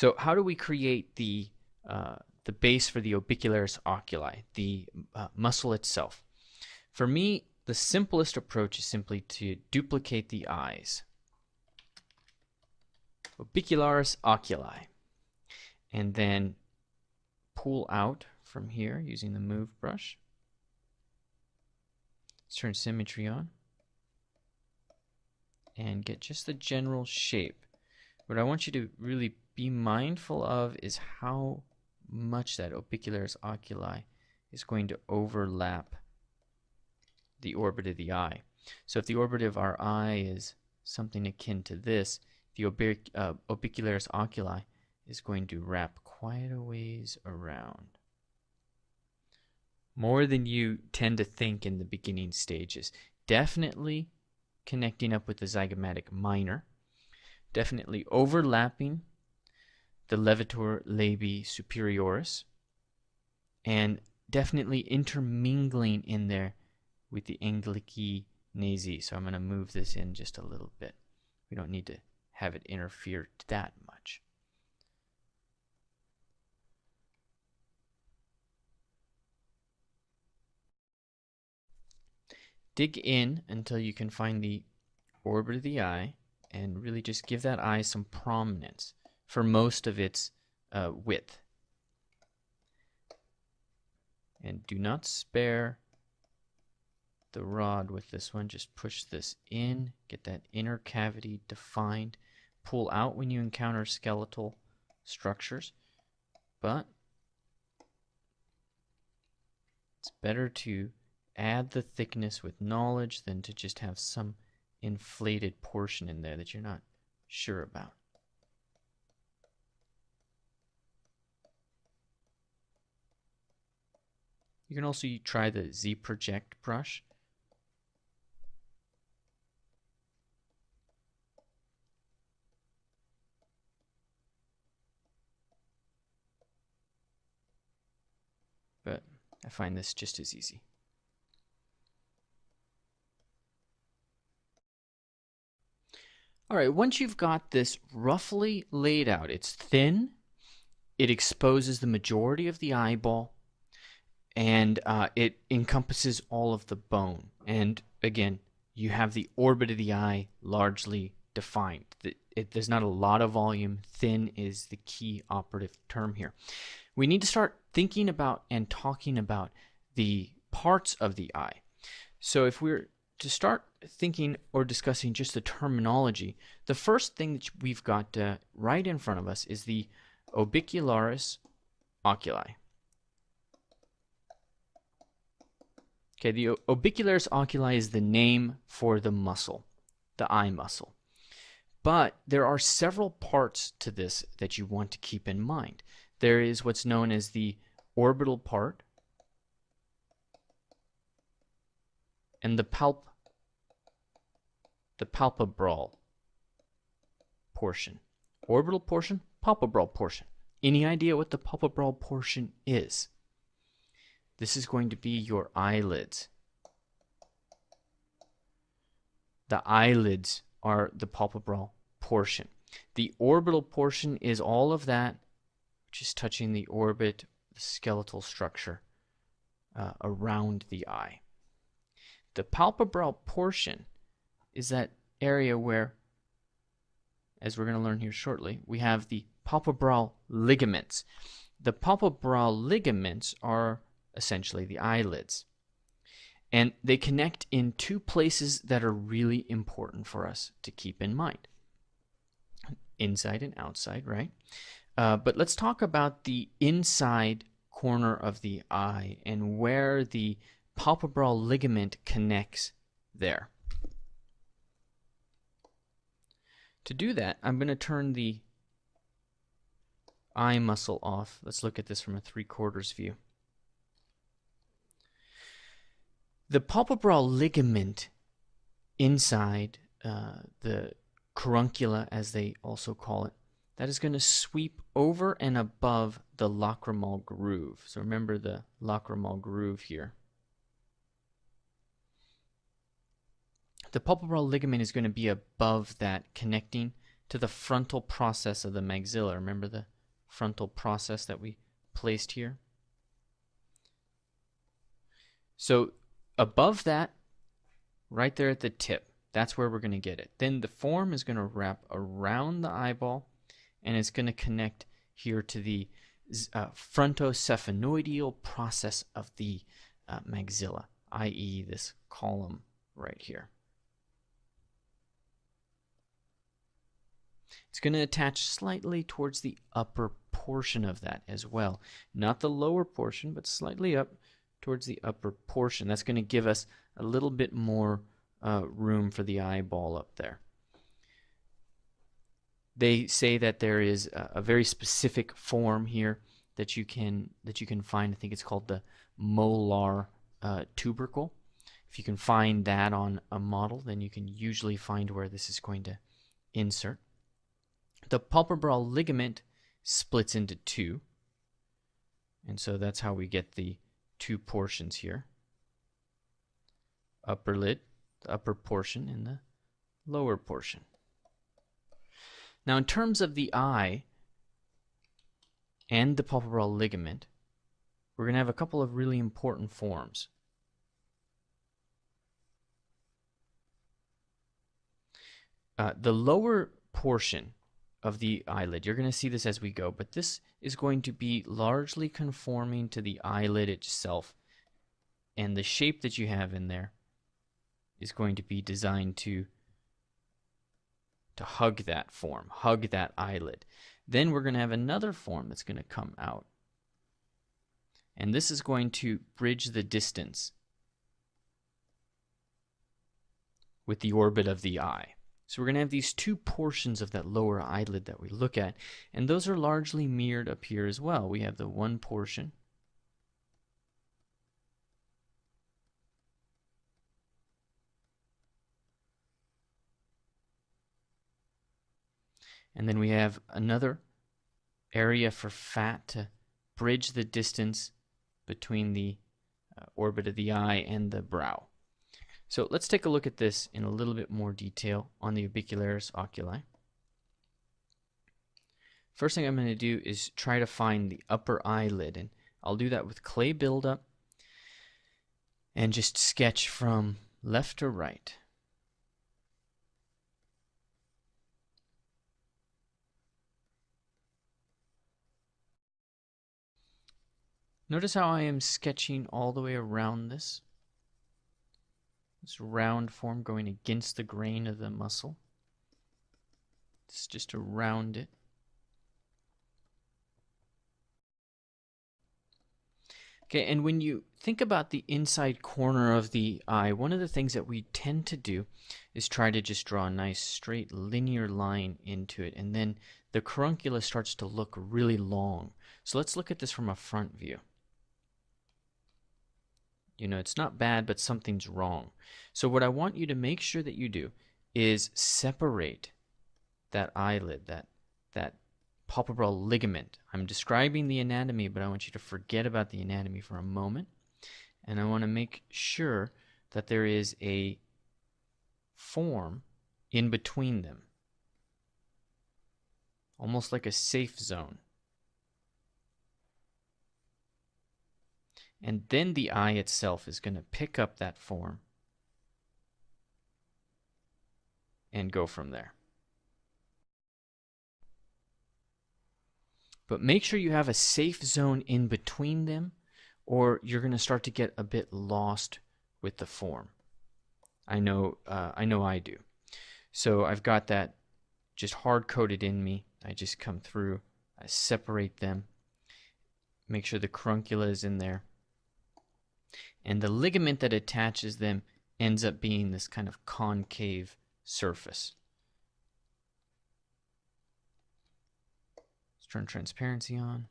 So how do we create the base for the Obicularis oculi, the muscle itself? For me, the simplest approach is simply to duplicate the eyes. Obicularis oculi. And then pull out from here using the move brush. Let's turn symmetry on and get just the general shape. What I want you to really be mindful of is how much that Obicularis oculi is going to overlap the orbit of the eye. So if the orbit of our eye is something akin to this, the Obicularis oculi is going to wrap quite a ways around. More than you tend to think in the beginning stages. Definitely connecting up with the zygomatic minor. Definitely overlapping the levator labii superioris. And definitely intermingling in there with the anglici nasi. So I'm going to move this in just a little bit. We don't need to have it interfere that much. Dig in until you can find the orbit of the eye and really just give that eye some prominence for most of its width. And do not spare the rod with this one. Just push this in, get that inner cavity defined. Pull out when you encounter skeletal structures, but it's better to add the thickness with knowledge than to just have some inflated portion in there that you're not sure about. You can also try the Z project brush. But I find this just as easy. All right, once you've got this roughly laid out, it's thin, it exposes the majority of the eyeball, and it encompasses all of the bone. And again, you have the orbit of the eye largely defined. There's not a lot of volume. Thin is the key operative term here. We need to start thinking about and talking about the parts of the eye. So if we're to start thinking or discussing just the terminology, the first thing that we've got right in front of us is the Obicularis oculi. Okay, the Obicularis oculi is the name for the muscle, the eye muscle. But there are several parts to this that you want to keep in mind. There is what's known as the orbital part and the palpebral portion. Orbital portion, palpebral portion. Any idea what the palpebral portion is? This is going to be your eyelids. The eyelids are the palpebral portion. The orbital portion is all of that which is touching the orbit, the skeletal structure around the eye. The palpebral portion is that area where, as we're going to learn here shortly, we have the palpebral ligaments. The palpebral ligaments are essentially the eyelids. And they connect in two places that are really important for us to keep in mind. Inside and outside, right? But let's talk about the inside corner of the eye and where the palpebral ligament connects there. To do that, I'm going to turn the eye muscle off. Let's look at this from a 3/4 view. The palpebral ligament inside the caruncula, as they also call it, that is going to sweep over and above the lacrimal groove. So remember the lacrimal groove here. The palpebral ligament is going to be above that, connecting to the frontal process of the maxilla. Remember the frontal process that we placed here. So above that, right there at the tip, that's where we're going to get it. Then the form is going to wrap around the eyeball, and it's going to connect here to the frontocephenoidal process of the maxilla, i.e. this column right here. It's going to attach slightly towards the upper portion of that as well. Not the lower portion, but slightly up towards the upper portion. That's going to give us a little bit more room for the eyeball up there. They say that there is a very specific form here that you can find. I think it's called the molar tubercle. If you can find that on a model, then you can usually find where this is going to insert. The palpebral ligament splits into two, and so that's how we get the two portions here. Upper lid, the upper portion, and the lower portion. Now, in terms of the eye and the palpebral ligament, we're going to have a couple of really important forms. The lower portion of the eyelid, you're going to see this as we go, but this is going to be largely conforming to the eyelid itself, and the shape that you have in there is going to be designed to hug that form, hug that eyelid. Then we're going to have another form that's going to come out, and this is going to bridge the distance with the orbit of the eye. So we're going to have these two portions of that lower eyelid that we look at, and those are largely mirrored up here as well. We have the one portion, and then we have another area for fat to bridge the distance between the orbit of the eye and the brow. So let's take a look at this in a little bit more detail on the Obicularis oculi. First thing I'm going to do is try to find the upper eyelid, and I'll do that with clay buildup and just sketch from left to right. Notice how I am sketching all the way around this round form going against the grain of the muscle. It's just to round it. Okay, and when you think about the inside corner of the eye, one of the things that we tend to do is try to just draw a nice straight linear line into it, and then the caruncula starts to look really long. So let's look at this from a front view. You know, it's not bad, but something's wrong. So what I want you to make sure that you do is separate that eyelid, that palpebral ligament. I'm describing the anatomy, but I want you to forget about the anatomy for a moment. And I want to make sure that there is a form in between them, almost like a safe zone. And then the eye itself is going to pick up that form and go from there. But make sure you have a safe zone in between them, or you're going to start to get a bit lost with the form. I know I do. So I've got that just hard-coded in me. I just come through, I separate them, make sure the caruncula is in there. And the ligament that attaches them ends up being this kind of concave surface. Let's turn transparency on.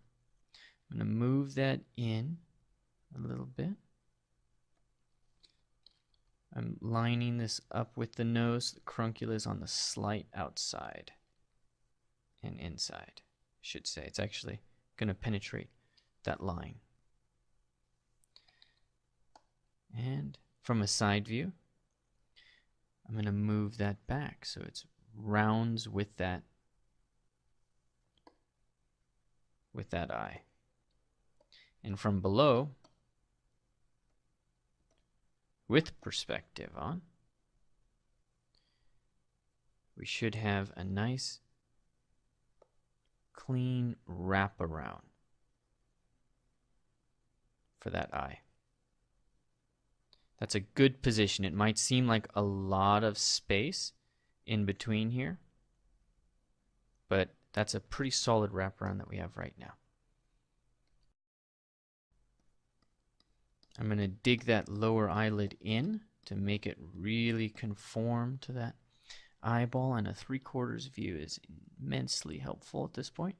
I'm going to move that in a little bit. I'm lining this up with the nose. The caruncula is on the slight outside and inside, I should say. It's actually going to penetrate that line. And from a side view, I'm going to move that back so it's rounds with that with that eye. And from below, with perspective on, we should have a nice clean wraparound for that eye. That's a good position. It might seem like a lot of space in between here, but that's a pretty solid wraparound that we have right now. I'm going to dig that lower eyelid in to make it really conform to that eyeball, and a 3/4 view is immensely helpful at this point.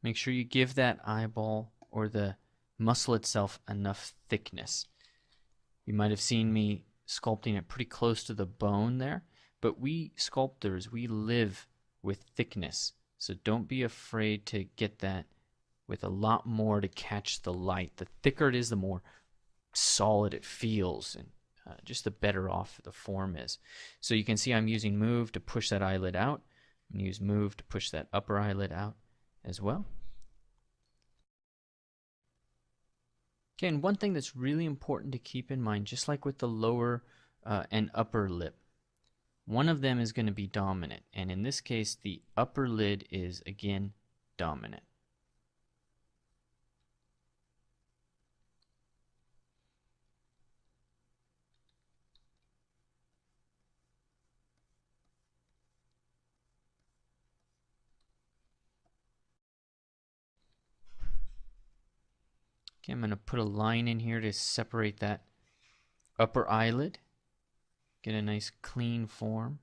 Make sure you give that eyeball or the muscle itself enough thickness. You might have seen me sculpting it pretty close to the bone there, but we sculptors, we live with thickness, so don't be afraid to get that with a lot more to catch the light. The thicker it is, the more solid it feels, and just the better off the form is. So you can see I'm using move to push that eyelid out, and use move to push that upper eyelid out as well. Okay, and one thing that's really important to keep in mind, just like with the lower and upper lip, one of them is going to be dominant, and in this case the upper lid is again dominant. Okay, I'm going to put a line in here to separate that upper eyelid. Get a nice clean form.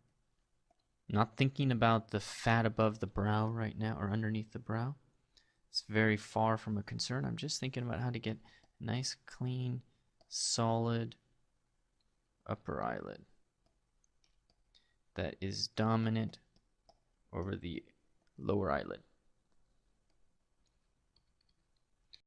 Not thinking about the fat above the brow right now, or underneath the brow. It's very far from a concern. I'm just thinking about how to get a nice, clean, solid upper eyelid that is dominant over the lower eyelid.